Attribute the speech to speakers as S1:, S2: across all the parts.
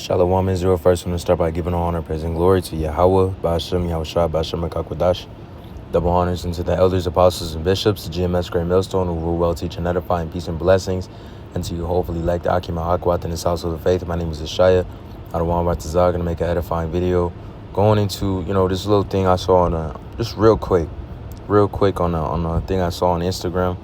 S1: Shalom Israel. First, I'm going to start by giving all honor, praise, and glory to Yahweh, Ba'ashem, Yahushua, Ba'ashem, Mekakwadash. Double honors into the elders, apostles, and bishops, the GMS Great Millstone, who rule well, teach, and edify in peace and blessings. And to you, hopefully, like the Akim Akwat in this household of faith. My name is Ishaya. I don't want to going to make an edifying video going into, this little thing I saw on just real quick on a thing I saw on Instagram.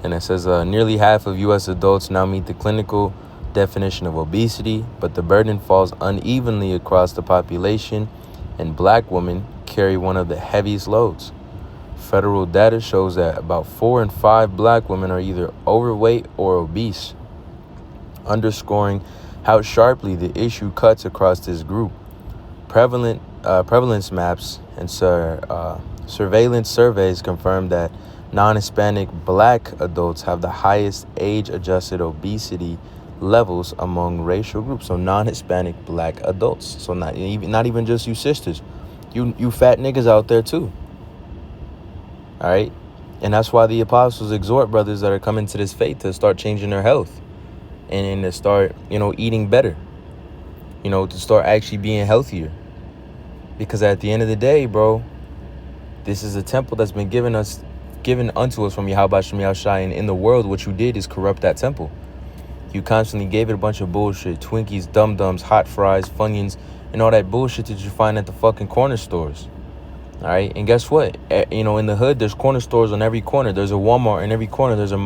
S1: And it says nearly half of U.S. adults now meet the clinical definition of obesity, but the burden falls unevenly across the population, and black women carry one of the heaviest loads. Federal data shows that about 4 in 5 black women are either overweight or obese, underscoring how sharply the issue cuts across this group. Prevalence maps and surveillance surveys confirm that non-Hispanic black adults have the highest age-adjusted obesity levels among racial groups. So non-Hispanic black adults. So not even just you sisters. You fat niggas out there too. All right? And that's why the apostles exhort brothers that are coming to this faith to start changing their health and to start, eating better. To start actually being healthier. Because at the end of the day, bro, this is a temple that's been given unto us from Yahweh Shem Yahushai, and in the world, what you did is corrupt that temple. You constantly gave it a bunch of bullshit, Twinkies, Dum-Dums, hot fries, Funyuns, and all that bullshit that you find at the fucking corner stores. All right, and guess what? In the hood, there's corner stores on every corner. There's a Walmart in every corner. There's a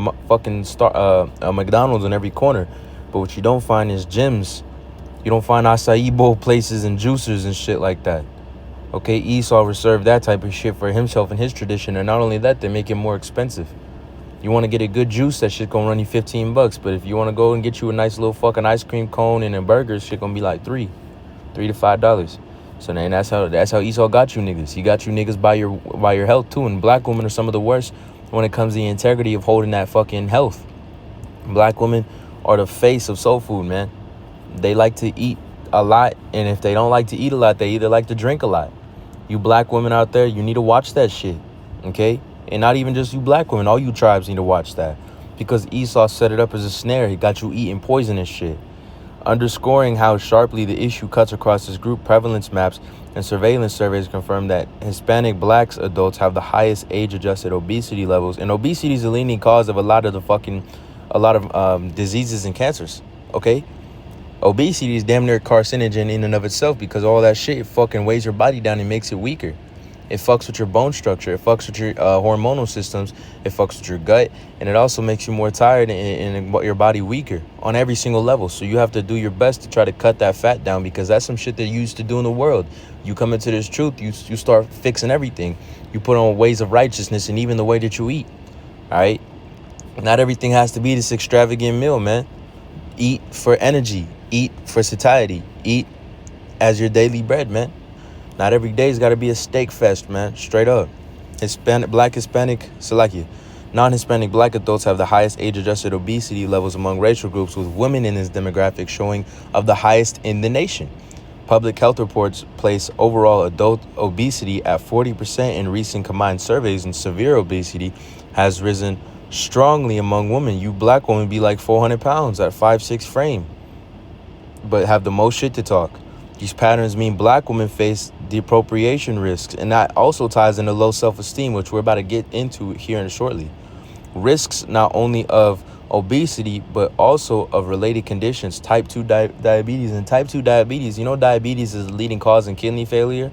S1: McDonald's in every corner. But what you don't find is gyms. You don't find acai bowl places and juicers and shit like that. Okay, Esau reserved that type of shit for himself and his tradition. And not only that, they make it more expensive. You want to get a good juice, that shit gonna run you $15. But if you want to go and get you a nice little fucking ice cream cone and a burger, shit gonna be like $3 to $5. So then that's how Esau got you niggas. He got you niggas by your health too. And black women are some of the worst when it comes to the integrity of holding that fucking health. Black women are the face of soul food, man. They like to eat a lot, and if they don't like to eat a lot, they either like to drink a lot. You black women out there, you need to watch that shit, okay? And not even just you black women, all you tribes need to watch that. Because Esau set it up as a snare. He got you eating poisonous shit. Underscoring how sharply the issue cuts across this group, prevalence maps and surveillance surveys confirm that Hispanic blacks adults have the highest age-adjusted obesity levels. And obesity is the leading cause of a lot of diseases and cancers, okay? Obesity is damn near carcinogen in and of itself, because all that shit fucking weighs your body down and makes it weaker. It fucks with your bone structure. It fucks with your hormonal systems. It fucks with your gut. And it also makes you more tired and your body weaker on every single level. So you have to do your best to try to cut that fat down, because that's some shit that you used to do in the world. You come into this truth, you start fixing everything. You put on ways of righteousness and even the way that you eat. All right? Not everything has to be this extravagant meal, man. Eat for energy. Eat for satiety. Eat as your daily bread, man. Not every day's got to be a steak fest, man. Straight up. Non-Hispanic black adults have the highest age-adjusted obesity levels among racial groups, with women in this demographic showing of the highest in the nation. Public health reports place overall adult obesity at 40% in recent combined surveys, and severe obesity has risen strongly among women. You black women be like 400 pounds at 5'6" frame, but have the most shit to talk. These patterns mean black women face deappropriation risks, and that also ties into low self-esteem, which we're about to get into here shortly. Risks not only of obesity, but also of related conditions, type 2 diabetes. And type 2 diabetes, diabetes is the leading cause in kidney failure.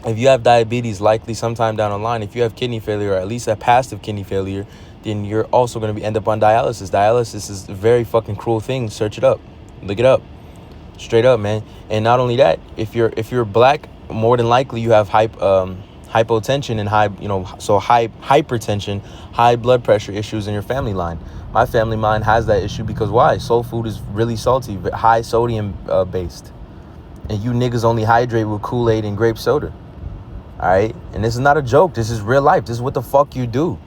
S1: If you have diabetes, likely sometime down the line, if you have kidney failure, or at least a past of kidney failure, then you're also going to end up on dialysis. Dialysis is a very fucking cruel thing. Search it up. Look it up. Straight up, man. And not only that, if you're black, more than likely you have hypotension and hypertension, high blood pressure issues in your family line. My family line has that issue because why? Soul food is really salty, high sodium based. And you niggas only hydrate with Kool-Aid and grape soda. All right? And this is not a joke. This is real life. This is what the fuck you do.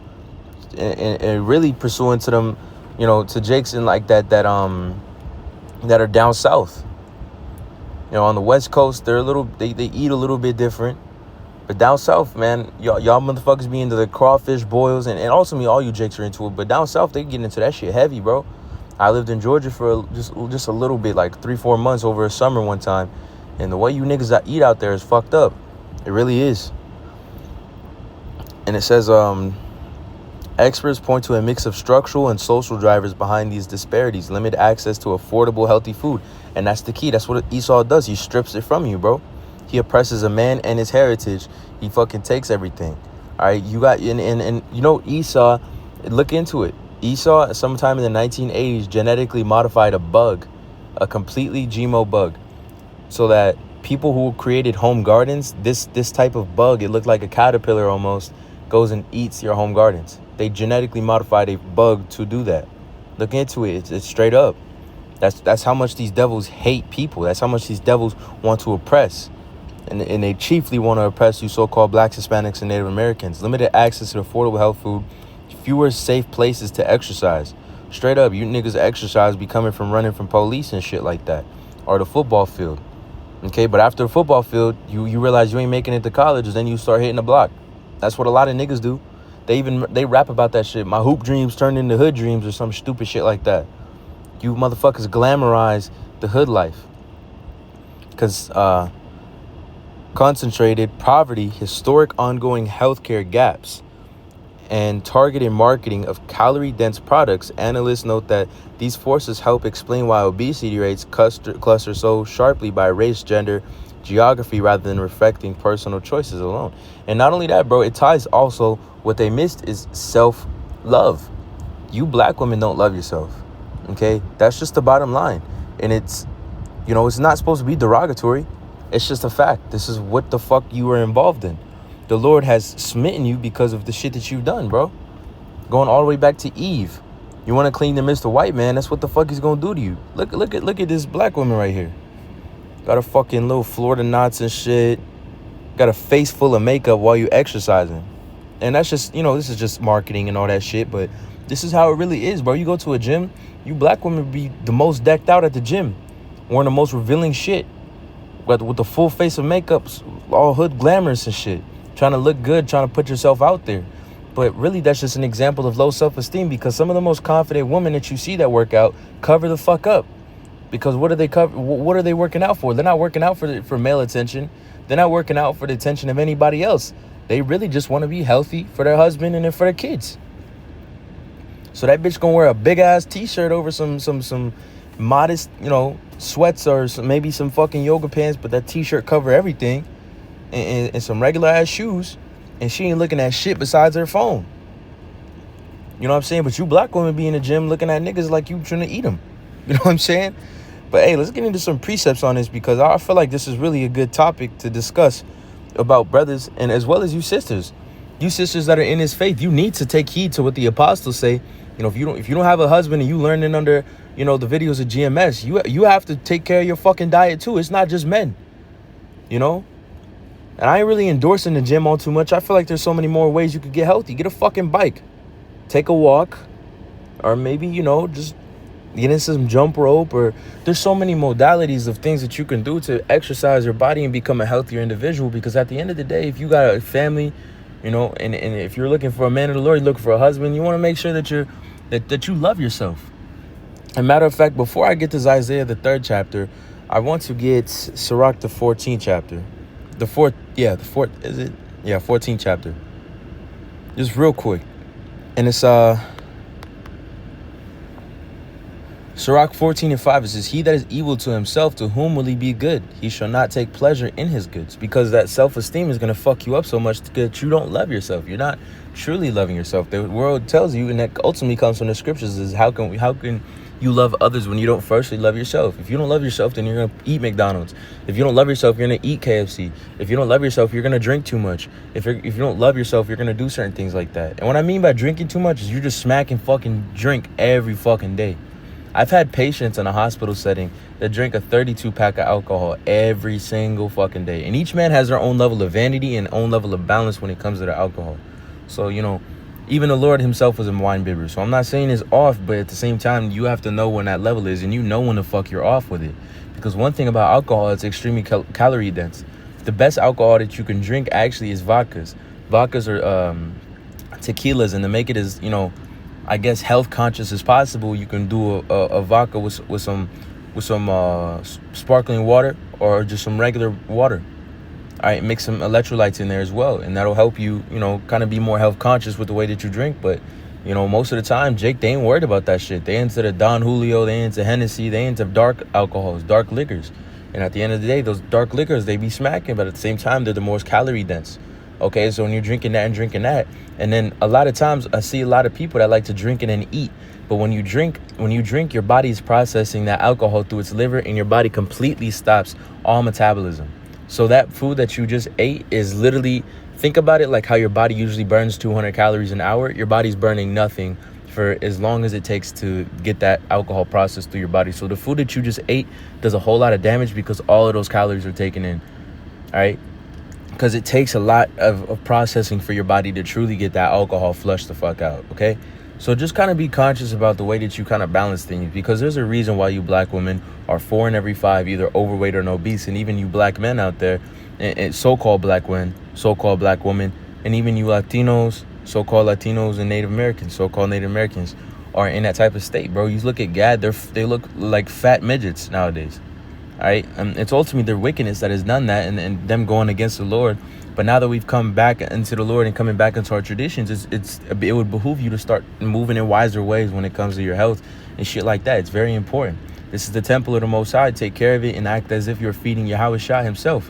S1: And really pursuing to them, to Jakes and like that are down south. On the West Coast, they eat a little bit different. But down south, man, y'all motherfuckers be into the crawfish boils, and also me, all you jakes are into it. But down south, they get into that shit heavy, bro. I lived in Georgia for just a little bit, like 3-4 months over a summer one time, and the way you niggas that eat out there is fucked up. It really is. And it says, experts point to a mix of structural and social drivers behind these disparities, limited access to affordable, healthy food. And that's the key. That's what Esau does. He strips it from you, bro. He oppresses a man and his heritage. He fucking takes everything. All right, you got, and you know, Esau, look into it. Esau, sometime in the 1980s, genetically modified a bug, a completely GMO bug, so that people who created home gardens, this type of bug, it looked like a caterpillar almost, goes and eats your home gardens. They genetically modified a bug to do that. Look into it. It's straight up. That's how much these devils hate people. That's how much these devils want to oppress. And they chiefly want to oppress you so-called blacks, Hispanics, and Native Americans. Limited access to affordable health food. Fewer safe places to exercise. Straight up, you niggas exercise be coming from running from police and shit like that. Or the football field. Okay, but after the football field, you realize you ain't making it to college, then you start hitting the block. That's what a lot of niggas do. They rap about that shit. My hoop dreams turned into hood dreams or some stupid shit like that. You motherfuckers glamorize the hood life. Because concentrated poverty, historic ongoing healthcare gaps, and targeted marketing of calorie-dense products, analysts note that these forces help explain why obesity rates cluster so sharply by race, gender, geography, rather than reflecting personal choices alone. And not only that, bro, it ties also, what they missed is self-love. You black women don't love yourself, okay? That's just the bottom line. And it's, you know, it's not supposed to be derogatory. It's just a fact. This is what the fuck you were involved in. The Lord has smitten you because of the shit that you've done, bro. Going all the way back to Eve. You want to clean the Mr. White man, that's what the fuck he's going to do to you. Look at this black woman right here. Got a fucking little Florida knots and shit. Got a face full of makeup while you exercising. And that's just, you know, this is just marketing and all that shit. But this is how it really is, bro. You go to a gym, you black women be the most decked out at the gym. Wearing the most revealing shit. With the full face of makeup, all hood glamorous and shit. Trying to look good, trying to put yourself out there. But really, that's just an example of low self-esteem, because some of the most confident women that you see that work out cover the fuck up. Because what are they working out for? They're not working out for male attention. They're not working out for the attention of anybody else. They really just want to be healthy for their husband and for their kids. So that bitch gonna wear a big ass t-shirt over some modest, you know, sweats or maybe some fucking yoga pants, but that t-shirt cover everything, and some regular ass shoes, and she ain't looking at shit besides her phone. You know what I'm saying? But you black women be in the gym looking at niggas like you trying to eat them. You know what I'm saying? But hey, let's get into some precepts on this, because I feel like this is really a good topic to discuss about brothers, and as well as you sisters. You sisters that are in this faith, you need to take heed to what the apostles say. You know, if you don't have a husband and you learning under, you know, the videos of GMS, you have to take care of your fucking diet too. It's not just men, you know? And I ain't really endorsing the gym all too much. I feel like there's so many more ways you could get healthy. Get a fucking bike, take a walk, or maybe, you know, just get into some jump rope, or there's so many modalities of things that you can do to exercise your body and become a healthier individual. Because at the end of the day, if you got a family, you know, and if you're looking for a man of the Lord, you're looking for a husband, you want to make sure that you love yourself. As a matter of fact, before I get to Isaiah, the 3rd chapter, I want to get Sirach, the 14th chapter. The 14th chapter. Just real quick. And it's Sirach 14:5, it says, "He that is evil to himself, to whom will he be good? He shall not take pleasure in his goods." Because that self-esteem is going to fuck you up so much that you don't love yourself. You're not truly loving yourself. The world tells you, and that ultimately comes from the scriptures, is how can you love others when you don't firstly love yourself? If you don't love yourself, then you're going to eat McDonald's. If you don't love yourself, you're going to eat KFC. If you don't love yourself, you're going to drink too much. If you don't love yourself, you're going to do certain things like that. And what I mean by drinking too much is you're just smacking fucking drink every fucking day. I've had patients in a hospital setting that drink a 32 pack of alcohol every single fucking day. And each man has their own level of vanity and own level of balance when it comes to their alcohol. So, you know, even the Lord himself was a wine bibber. So I'm not saying it's off, but at the same time, you have to know when that level is, and you know when the fuck you're off with it. Because one thing about alcohol, it's extremely calorie dense. The best alcohol that you can drink actually is vodkas. Vodkas are tequilas, and to make it as, you know, I guess, health conscious as possible, you can do a vodka with some sparkling water or just some regular water. All right, mix some electrolytes in there as well, and that'll help you, kind of be more health conscious with the way that you drink. But, most of the time, Jake, they ain't worried about that shit. They into the Don Julio, they into Hennessy, they into dark alcohols, dark liquors. And at the end of the day, those dark liquors, they be smacking, but at the same time, they're the most calorie dense. Okay, so when you're drinking that, and then a lot of times I see a lot of people that like to drink and then eat. But when you drink, your body's processing that alcohol through its liver, and your body completely stops all metabolism. So that food that you just ate is literally, think about it like how your body usually burns 200 calories an hour. Your body's burning nothing for as long as it takes to get that alcohol processed through your body. So the food that you just ate does a whole lot of damage because all of those calories are taken in. All right. Because it takes a lot of processing for your body to truly get that alcohol flushed the fuck out. Okay. So just kind of be conscious about the way that you kind of balance things, because there's a reason why you black women are 4 in every 5 either overweight or obese. And even you black men out there, and so-called black men, so-called black women, and even you Latinos, so-called Latinos and Native Americans, so-called Native Americans are in that type of state, bro. You look at GAD, they look like fat midgets nowadays. All right. It's ultimately their wickedness that has done that, and them going against the Lord. But now that we've come back into the Lord and coming back into our traditions, it would behoove you to start moving in wiser ways when it comes to your health and shit like that. It's very important. This is the temple of the Most High. Take care of it and act as if you're feeding Yahweh Shai himself.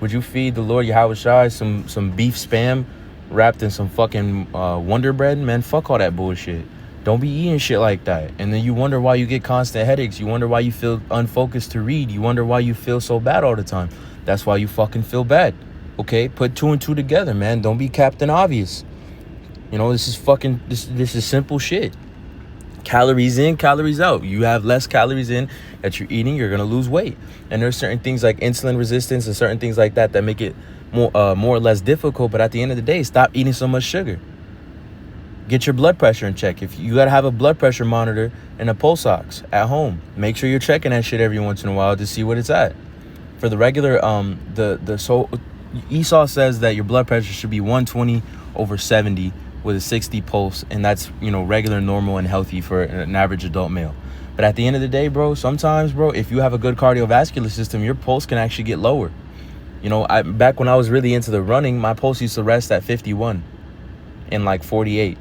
S1: Would you feed the Lord Yahweh Shai some beef spam wrapped in some fucking Wonder Bread? Man, fuck all that bullshit. Don't be eating shit like that. And then you wonder why you get constant headaches. You wonder why you feel unfocused to read. You wonder why you feel so bad all the time. That's why you fucking feel bad. Okay, put 2 and 2 together, man. Don't be Captain Obvious. This is simple shit. Calories in, calories out. You have less calories in that you're eating, you're gonna lose weight. And there's certain things like insulin resistance and certain things like that make it more or less difficult. But at the end of the day, stop eating so much sugar. Get your blood pressure in check. If you gotta have a blood pressure monitor and a pulse ox at home, make sure you're checking that shit every once in a while to see what it's at. For the regular, Esau says that your blood pressure should be 120/70 with a 60 pulse, and that's regular, normal, and healthy for an average adult male. But at the end of the day, bro, sometimes, bro, if you have a good cardiovascular system, your pulse can actually get lower. Back when I was really into the running, my pulse used to rest at 51 and like 48.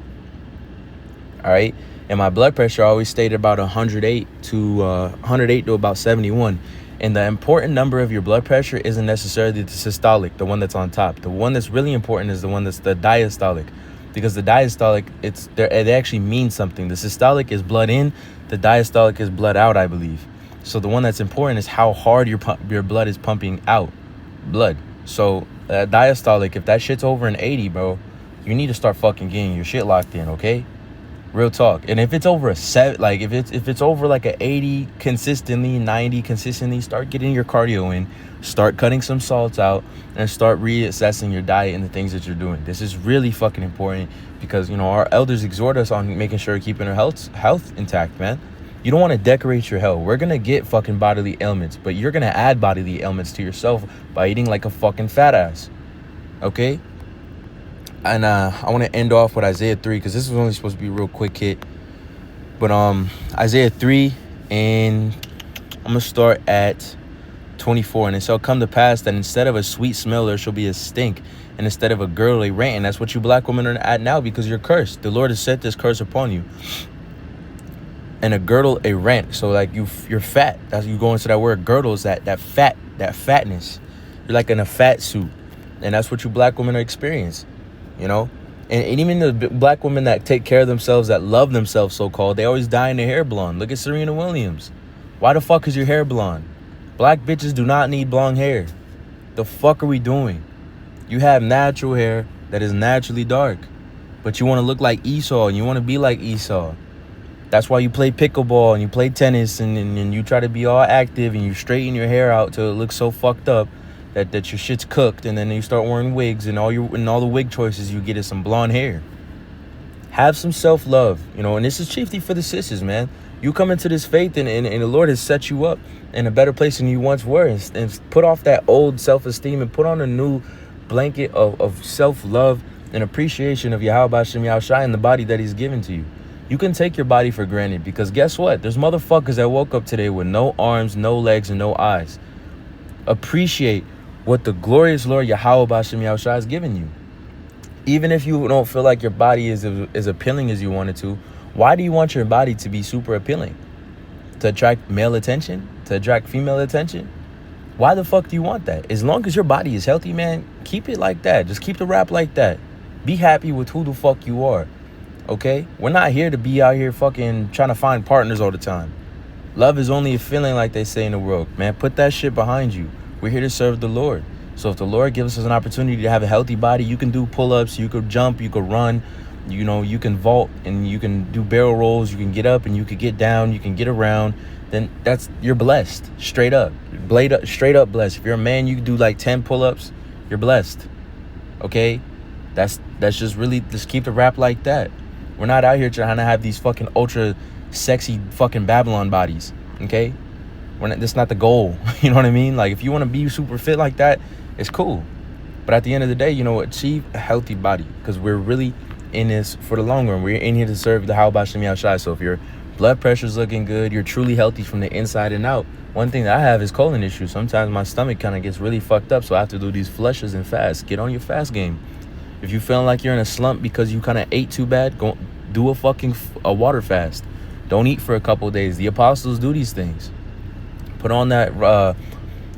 S1: All right, and my blood pressure always stayed about 108 to about 71. And the important number of your blood pressure isn't necessarily the systolic, the one that's on top. The one that's really important is the one that's the diastolic, because the diastolic, they actually mean something. The systolic is blood in, the diastolic is blood out, I believe. So the one that's important is how hard your blood is pumping out blood. So diastolic, if that shit's over an 80, bro, you need to start fucking getting your shit locked in, okay? Real talk. And if it's over a 7, like if it's over like a 80 consistently, 90 consistently, start getting your cardio in, start cutting some salts out, and start reassessing your diet and the things that you're doing. This is really fucking important, because our elders exhort us on making sure keeping our health intact, man. You don't want to decorate your health. We're gonna get fucking bodily ailments, but you're gonna add bodily ailments to yourself by eating like a fucking fat ass. Okay? And I want to end off with Isaiah 3, because this was only supposed to be a real quick hit. But Isaiah 3, and I'm going to start at 24. And it shall come to pass that instead of a sweet smell, there shall be a stink. And instead of a girdle, a rant. And that's what you black women are at now, because you're cursed. The Lord has set this curse upon you. And a girdle, a rant. So like you're fat. That's you go into that word girdle, is that fatness. You're like in a fat suit. And that's what you black women are experiencing. And even the black women that take care of themselves, that love themselves, so-called, they always dye their hair blonde. Look at Serena Williams. Why the fuck is your hair blonde? Black bitches do not need blonde hair. The fuck are we doing? You have natural hair that is naturally dark, but you want to look like Esau, and you want to be like Esau. That's why you play pickleball and you play tennis, and you try to be all active, and you straighten your hair out till it looks so fucked up that your shit's cooked, and then you start wearing wigs, and all the wig choices you get is some blonde hair. Have some self-love, and this is chiefly for the sisters, man. You come into this faith, and the Lord has set you up in a better place than you once were, and put off that old self-esteem and put on a new blanket of self-love and appreciation of Yahweh Shem Yahushai and the body that he's given to you. You can take your body for granted because guess what? There's motherfuckers that woke up today with no arms, no legs, and no eyes. Appreciate what the glorious Lord Yahweh B'Shem Yahushua has given you. Even if you don't feel like your body is as appealing as you want it to, why do you want your body to be super appealing? To attract male attention? To attract female attention? Why the fuck do you want that? As long as your body is healthy, man, keep it like that. Just keep the rap like that. Be happy with who the fuck you are, okay? We're not here to be out here fucking trying to find partners all the time. Love is only a feeling, like they say in the world. Man, put that shit behind you. We're here to serve the Lord. So if the Lord gives us an opportunity to have a healthy body, you can do pull-ups, you could jump, you could run, you know, you can vault, and you can do barrel rolls, you can get up and you can get down, you can get around, then you're blessed. Straight up. Straight up blessed. If you're a man, you can do like 10 pull-ups, you're blessed. Okay? That's just really, just keep the rap like that. We're not out here trying to have these fucking ultra sexy fucking Babylon bodies. Okay? That's not the goal. You know what I mean? Like, if you want to be super fit like that, it's cool. But at the end of the day, you know, achieve a healthy body, because we're really in this for the long run. We're in here to serve the How B'Shem Yahushua. So if your blood pressure's looking good, you're truly healthy from the inside and out. One thing that I have is colon issues. Sometimes my stomach kind of gets really fucked up, so I have to do these flushes and fasts. Get on your fast game. If you feeling like you're in a slump because you kind of ate too bad, go do a water fast. Don't eat for a couple of days. The apostles do these things. Put on that,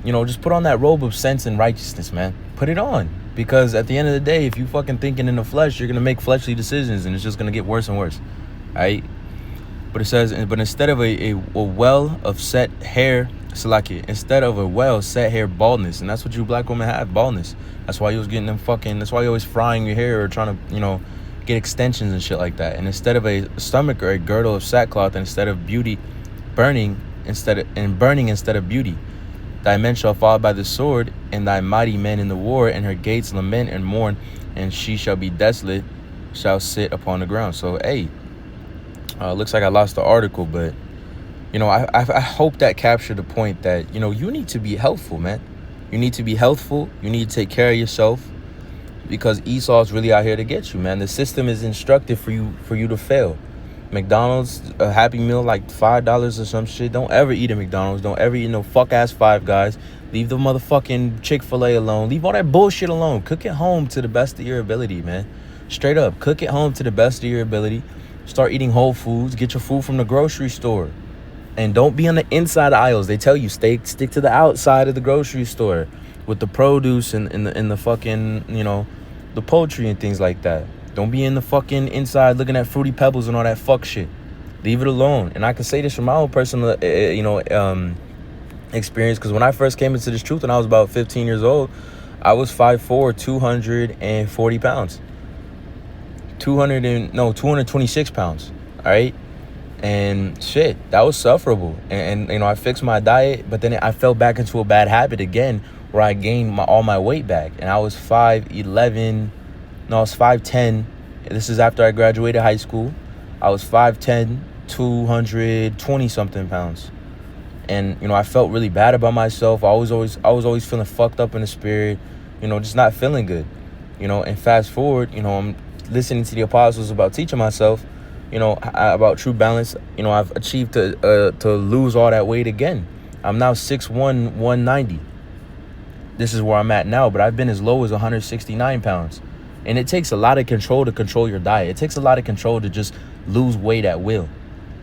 S1: just put on that robe of sense and righteousness, man. Put it on. Because at the end of the day, if you fucking thinking in the flesh, you're going to make fleshly decisions, and it's just going to get worse and worse. All right? But it says, but instead of a well of set hair, instead of a well set hair, baldness. And that's what you black women have, baldness. That's why you was getting that's why you always frying your hair or trying to, get extensions and shit like that. And instead of a stomach or a girdle of sackcloth, and instead of burning instead of beauty, thy men shall fall by the sword, and thy mighty men in the war, and her gates lament and mourn, and she shall be desolate, shall sit upon the ground. So, hey, looks like I lost the article, but, I hope that captured the point that, you need to be healthful, man. You need to be healthful. You need to take care of yourself, because Esau's really out here to get you, man. The system is instructed for you to fail. McDonald's, a Happy Meal, like $5 or some shit. Don't ever eat at McDonald's. Don't ever eat no fuck-ass Five Guys. Leave the motherfucking Chick-fil-A alone. Leave all that bullshit alone. Cook at home to the best of your ability, man. Straight up. Cook at home to the best of your ability. Start eating whole foods. Get your food from the grocery store. And don't be on the inside aisles. They tell you, stick to the outside of the grocery store with the produce and the fucking, the poultry and things like that. Don't be in the fucking inside looking at Fruity Pebbles and all that fuck shit. Leave it alone. And I can say this from my own personal, experience, because when I first came into this truth when I was about 15 years old, I was 5'4", 240 pounds. 226 pounds. All right? And shit, that was sufferable. And I fixed my diet, but then I fell back into a bad habit again where I gained all my weight back. And I was 5'11". No, I was 5'10". This is after I graduated high school. I was 5'10", 220-something pounds. And, I felt really bad about myself. I was always feeling fucked up in the spirit, just not feeling good. And fast forward, I'm listening to the apostles about teaching myself, about true balance. I've achieved to lose all that weight again. I'm now 6'1", 190. This is where I'm at now, but I've been as low as 169 pounds. And it takes a lot of control to control your diet. It takes a lot of control to just lose weight at will,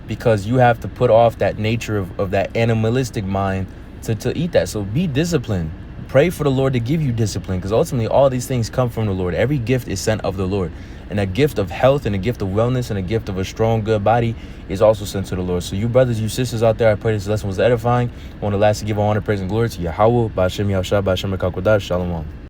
S1: because you have to put off that nature of that animalistic mind to eat that. So be disciplined. Pray for the Lord to give you discipline, because ultimately all these things come from the Lord. Every gift is sent of the Lord. And a gift of health and a gift of wellness and a gift of a strong, good body is also sent to the Lord. So you brothers, you sisters out there, I pray this lesson was edifying. I want to lastly give all honor, praise, and glory to Yahweh, B'Shem Yahushua, B'Shem Ekakodash, Shalom.